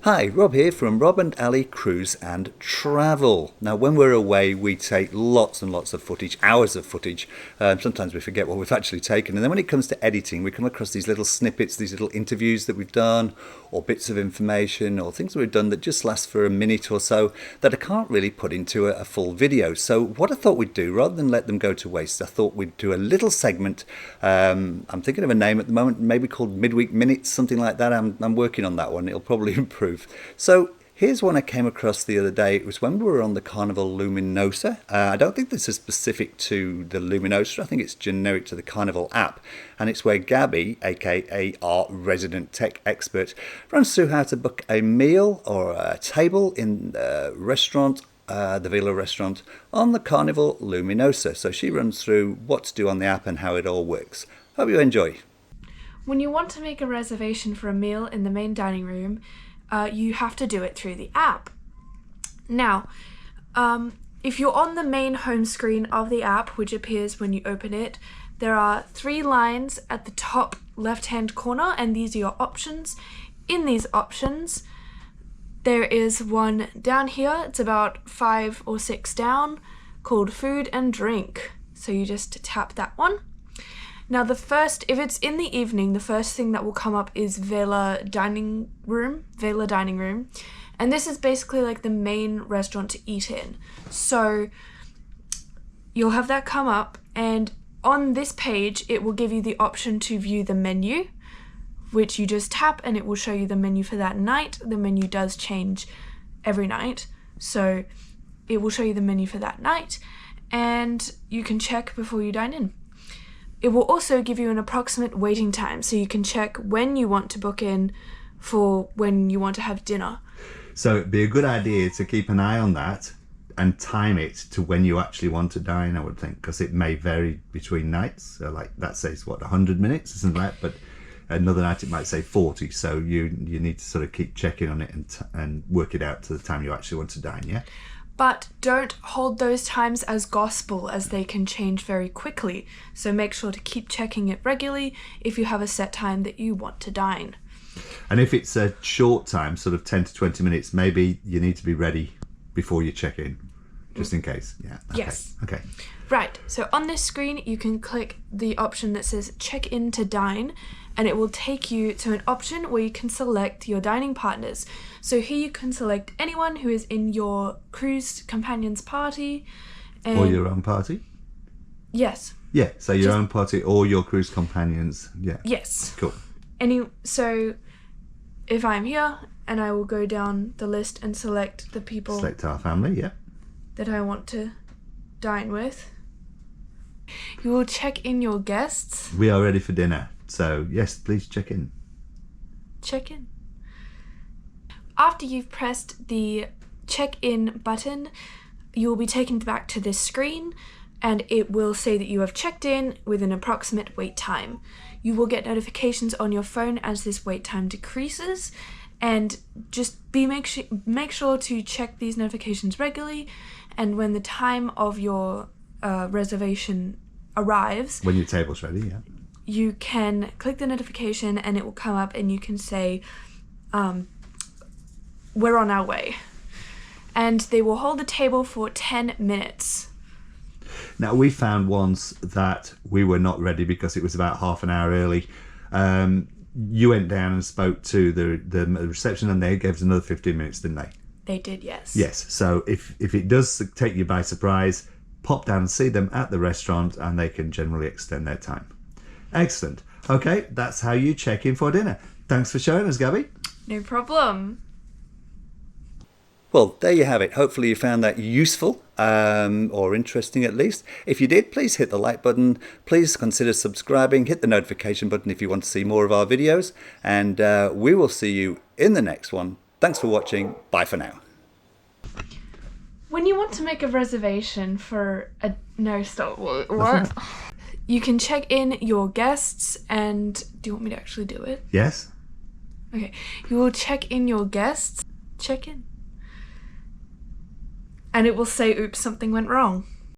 Hi, Rob here from Rob and Ali Cruise and Travel. Now, when we're away, we take lots and lots of footage, hours of footage. Sometimes we forget what we've actually taken. And then when it comes to editing, we come across these little snippets, these little interviews that we've done, or bits of information, or things that we've done that just last for a minute or so that I can't really put into a full video. So what I thought we'd do, rather than let them go to waste, I thought we'd do a little segment. I'm thinking of a name at the moment, maybe called Midweek Minutes, something like that. I'm working on that one. It'll probably improve. So here's one I came across the other day. It was when we were on the Carnival Luminosa. I don't think this is specific to the Luminosa. I think it's generic to the Carnival app. And it's where Gaby, aka our resident tech expert, runs through how to book a meal or a table in the restaurant, the Villa restaurant, on the Carnival Luminosa. So she runs through what to do on the app and how it all works. Hope you enjoy. When you want to make a reservation for a meal in the main dining room, you have to do it through the app. Now, if you're on the main home screen of the app, which appears when you open it, there are 3 lines at the top left-hand corner, and these are your options. In these options, there is one down here, it's about 5 or 6 down, called Food and Drink. So you just tap that one. Now if it's in the evening, the first thing that will come up is Villa Dining Room. And this is basically like the main restaurant to eat in. So you'll have that come up, and on this page, it will give you the option to view the menu, which you just tap and it will show you the menu for that night. The menu does change every night, so it will show you the menu for that night, and you can check before you dine in. It will also give you an approximate waiting time, so you can check when you want to book in for when you want to have dinner. So it'd be a good idea to keep an eye on that and time it to when you actually want to dine, I would think, because it may vary between nights. So like that says, 100 minutes, isn't that? But another night it might say 40, so you need to sort of keep checking on it and work it out to the time you actually want to dine, yeah? But don't hold those times as gospel, as they can change very quickly. So make sure to keep checking it regularly if you have a set time that you want to dine. And if it's a short time, sort of 10 to 20 minutes, maybe you need to be ready before you check in, just in case. Yeah. Okay. Yes. Okay. Right. So on this screen, you can click the option that says check in to dine, and it will take you to an option where you can select your dining partners. So here you can select anyone who is in your cruise companion's party. Or your own party? Yes. Yeah, so your own party or your cruise companions. Yeah. Yes. Cool. So if I'm here, and I will go down the list and select the people. Select our family, yeah. That I want to dine with. You will check in your guests. We are ready for dinner. So, yes, please check in. Check in. After you've pressed the check-in button, you will be taken back to this screen, and it will say that you have checked in with an approximate wait time. You will get notifications on your phone as this wait time decreases, and just make sure to check these notifications regularly, and when the time of your reservation arrives, when your table's ready, yeah, you can click the notification and it will come up, and you can say, we're on our way. And they will hold the table for 10 minutes. Now, we found once that we were not ready because it was about half an hour early. You went down and spoke to the reception, and they gave us another 15 minutes, didn't they? They did, yes. Yes, so if it does take you by surprise, pop down and see them at the restaurant, and they can generally extend their time. Excellent. Okay, that's how you check in for dinner. Thanks for showing us, Gaby. No problem. Well, there you have it. Hopefully you found that useful or interesting at least. If you did, please hit the like button. Please consider subscribing. Hit the notification button if you want to see more of our videos. And we will see you in the next one. Thanks for watching. Bye for now. When you want to make a reservation for a... No, stop. What? You can check in your guests and... Do you want me to actually do it? Yes. Okay. You will check in your guests. Check in. And it will say, oops, something went wrong.